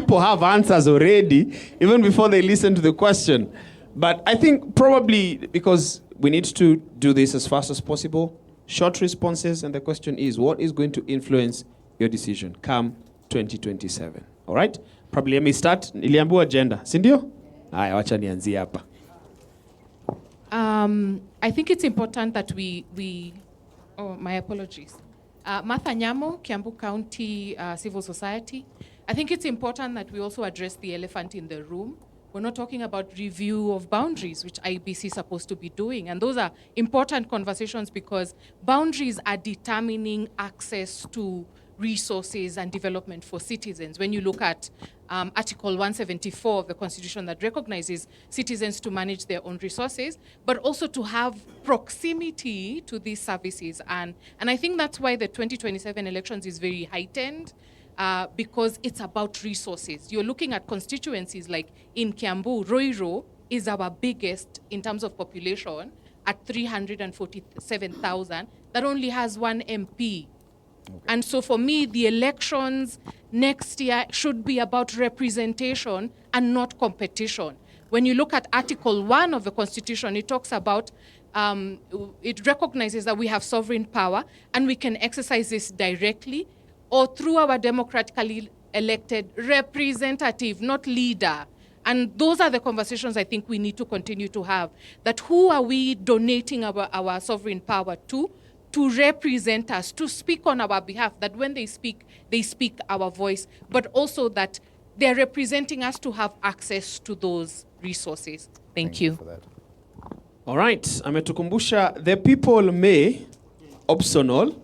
people have answers already, even before they listen to the question. But I think probably because we need to do this as fast as possible, short responses, and the question is, what is going to influence your decision come 2027? All right? Probably let me start. Niliambiwa agenda, si ndio? Haya, wacha nianzie hapa. I think it's important that my apologies. Martha Nyamo, Kiambu County Civil Society. I think it's important that we also address the elephant in the room. We're not talking about review of boundaries, which IBC is supposed to be doing. And those are important conversations because boundaries are determining access to resources and development for citizens. When you look at Article 174 of the Constitution that recognizes citizens to manage their own resources, but also to have proximity to these services. And I think that's why the 2027 elections is very heightened, because it's about resources. You're looking at constituencies like in Kiambu, Roiro is our biggest in terms of population at 347,000 that only has one MP. Okay. And so for me, the elections next year should be about representation and not competition. When you look at Article 1 of the Constitution, it talks about, it recognizes that we have sovereign power and we can exercise this directly or through our democratically elected representative, not leader. And those are the conversations I think we need to continue to have. That who are we donating our sovereign power to represent us, to speak on our behalf, that when they speak our voice, but also that they're representing us to have access to those resources. Thank you. For that. All right, ametukumbusha, the people may, optional,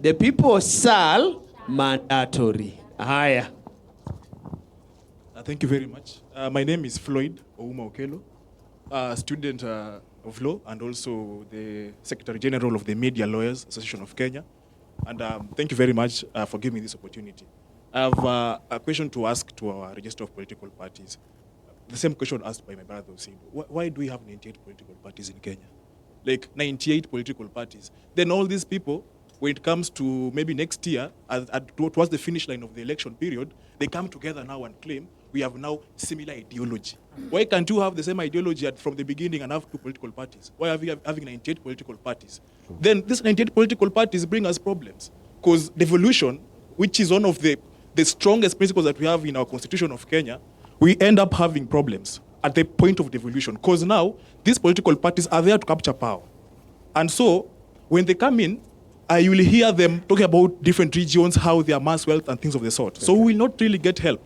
the people shall, mandatory. Haya. Thank you very much. My name is Floyd Ouma Okelo, a student of law and also the Secretary General of the Media Lawyers Association of Kenya. And thank you very much for giving me this opportunity. I have a question to ask to our register of political parties. The same question asked by my brother Hussein. Why do we have 98 political parties in Kenya? Like 98 political parties. Then all these people, when it comes to maybe next year, towards the finish line of the election period, they come together now and claim we have now similar ideology. Why can't you have the same ideology from the beginning and have two political parties? Why are we having 98 political parties? Then these 98 political parties bring us problems. Because devolution, which is one of the strongest principles that we have in our constitution of Kenya, we end up having problems at the point of devolution. Because now, these political parties are there to capture power. And so, when they come in, you will hear them talking about different regions, how they amass wealth and things of the sort. So we will not really get help.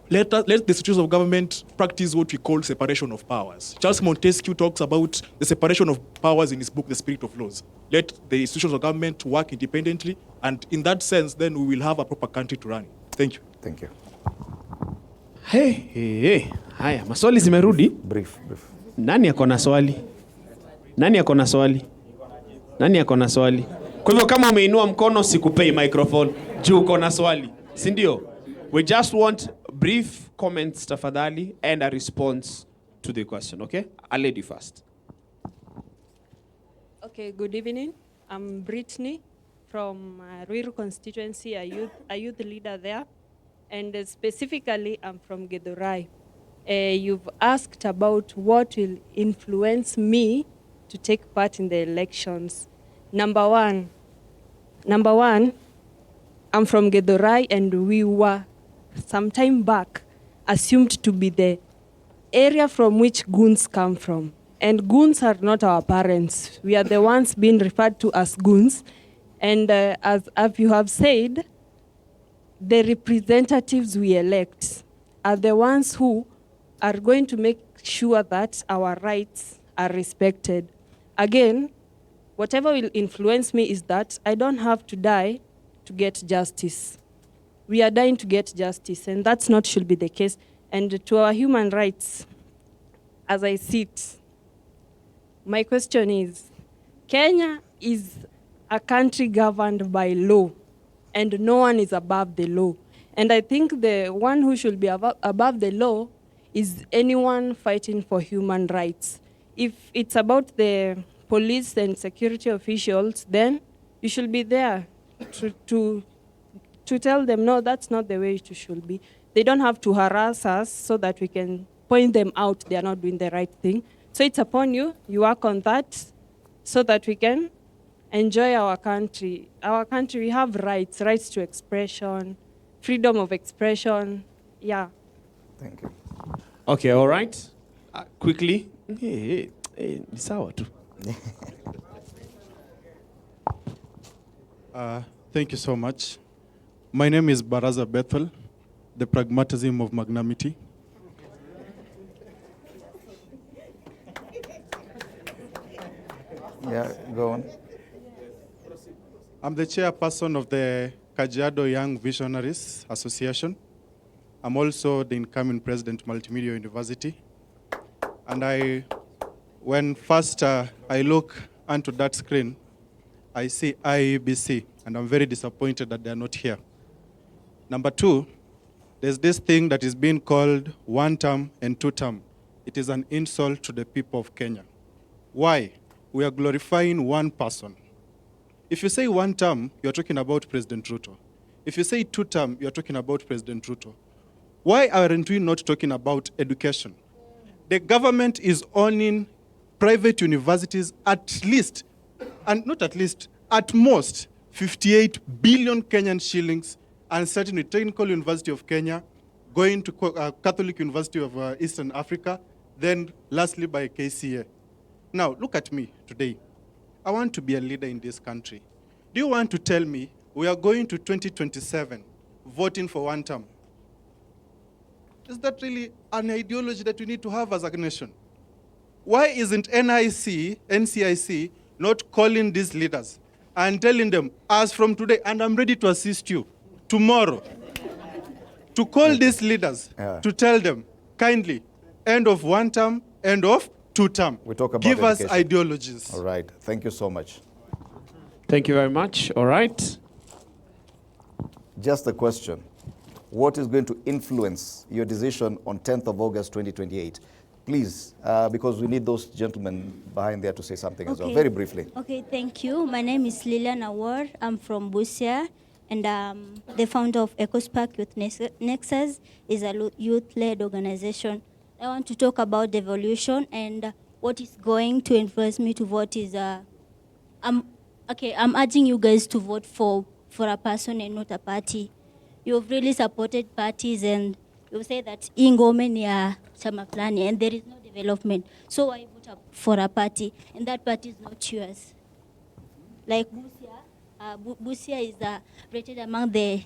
Let the institutions of government practice what we call separation of powers. Charles Montesquieu talks about the separation of powers in his book, The Spirit of Laws. Let the institutions of government work independently, and in that sense, then we will have a proper country to run. Thank you. Thank you. Hey. Haya, maswali zimerudi. Brief. Nani ako na swali? Kwa hivyo kama umeinua mkono sikupei microphone juu uko na swali. Si ndio? We just want brief comments tafadhali and a response to the question, okay? A lady first. Okay, good evening. I'm Brittany from Ruiru constituency, a youth leader there. And specifically, I'm from Githurai. You've asked about what will influence me to take part in the elections. Number one, I'm from Githurai, and we were some time back assumed to be the area from which goons come from. And goons are not our parents. We are the ones being referred to as goons. And as you have said, the representatives we elect are the ones who are going to make sure that our rights are respected. Again, whatever will influence me is that I don't have to die to get justice. We are dying to get justice, and that's not should be the case. And to our human rights, as I see it, my question is, Kenya is a country governed by law, and no one is above the law. And I think the one who should be above the law is anyone fighting for human rights. If it's about the police and security officials, then you should be there to tell them, no, that's not the way it should be. They don't have to harass us so that we can point them out they are not doing the right thing. So it's upon you. You work on that so that we can enjoy our country. Our country, we have rights to expression, freedom of expression. Yeah. Thank you. Okay, all right. Quickly. Hey, ni sawa tu. Thank you so much. My name is Baraza Bethel, the pragmatism of magnanimity. Yeah, go on. I'm the chairperson of the Kajiado Young Visionaries Association. I'm also the incoming president of Multimedia University. And when first I look onto that screen, I see IEBC, and I'm very disappointed that they're not here. Number two, there's this thing that is being called one term and two term. It is an insult to the people of Kenya. Why? We are glorifying one person. If you say one term, you're talking about President Ruto. If you say two term, you're talking about President Ruto. Why aren't we not talking about education? The government is owning private universities at least, and not at least, at most 58 billion Kenyan shillings, and starting with Technical University of Kenya, going to Catholic University of Eastern Africa, then lastly by KCA. Now, look at me today. I want to be a leader in this country. Do you want to tell me we are going to 2027 voting for one term? Is that really an ideology that we need to have as a nation? Why isn't NCIC not calling these leaders and telling them, as from today, and I'm ready to assist you, tomorrow, to call these leaders, to tell them, kindly, end of one term, end of two term. We talk about Give education. us ideologies. All right. Thank you so much. Thank you very much. All right. Just a question. What is going to influence your decision on 10th of August 2028? Please, because we need those gentlemen behind there to say something as well. Very briefly. Okay, thank you. My name is Lilian Awar. I'm from Busia, and the founder of EcoSpark Youth Nexus is a youth-led organization. I want to talk about devolution, and what is going to influence me to vote is, I'm urging you guys to vote for a person and not a party. You've really supported parties, and you say that ingome ni ya chama fulani, and there is no development. So I vote up for a party, and that party is not yours. Like Busia, Busia is rated among the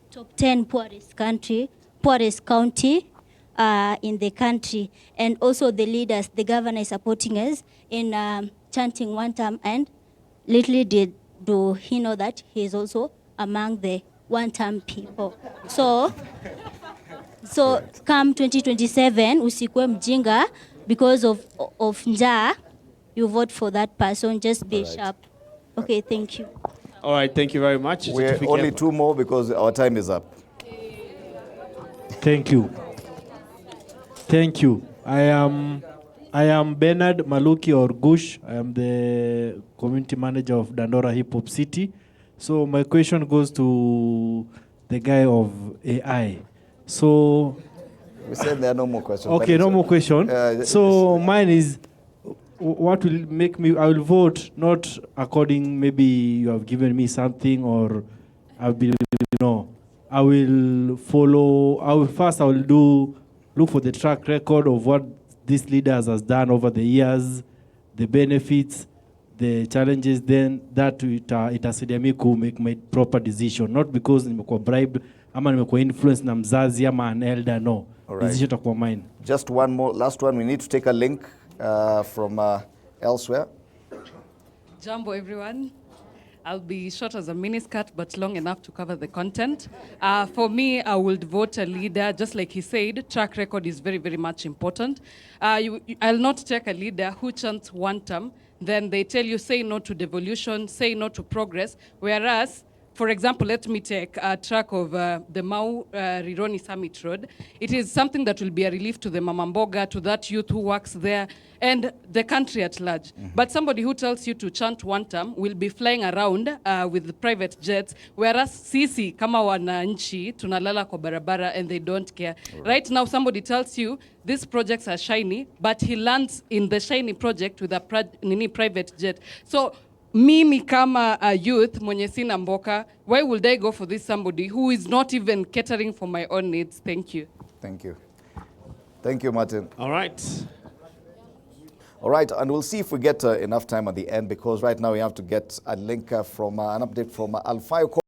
top 10 poorest county in the country, and also the leaders, the governor is supporting us in chanting one term, and little do he know that he is also among the one-term people. So come 2027, usikwe mjinga, because of njaa, you vote for that person. Just be sharp. Okay, thank you. All right, thank you very much. We're only two more because our time is up. Thank you. Thank you. I am Bernard Maluki or Gush. I am the community manager of Dandora Hip Hop City. So my question goes to the guy of AI. So we said there are no more questions. Okay, no more question. So mine is, what will make me, I will vote not according, maybe you have given me something, or I will follow, first I will look for the track record of what these leaders has done over the years, the benefits, the challenges, then that itasaidia mi ku make my proper decision, not because nimekuwa bribed ama nimekuwa influence na mzazi ama an elder, no. All right. Decision itakuwa mine. Just one more, last one. We need to take a link from elsewhere. Jumbo, everyone. I'll be short as a miniskirt, but long enough to cover the content. For me, I would vote a leader, just like he said, track record is very, very much important. I'll not take a leader who chants one term, then they tell you, say no to devolution, say no to progress, whereas For example, let me take a track of the Mau Rironi Summit Road. It is something that will be a relief to the Mamamboga, to that youth who works there, and the country at large. But somebody who tells you to chant one term will be flying around with the private jets, whereas sisi kama wananchi tunalala kwa barabara and they don't care. Right now, somebody tells you these projects are shiny, but he lands in the shiny project with a private jet. So mimi kama a youth mwenye sina mboka, why would I go for this somebody who is not even catering for my own needs? Thank you. Thank you. Thank you, Martin. All right. All right, and we'll see if we get enough time at the end, because right now we have to get a link from an update from Alfayo.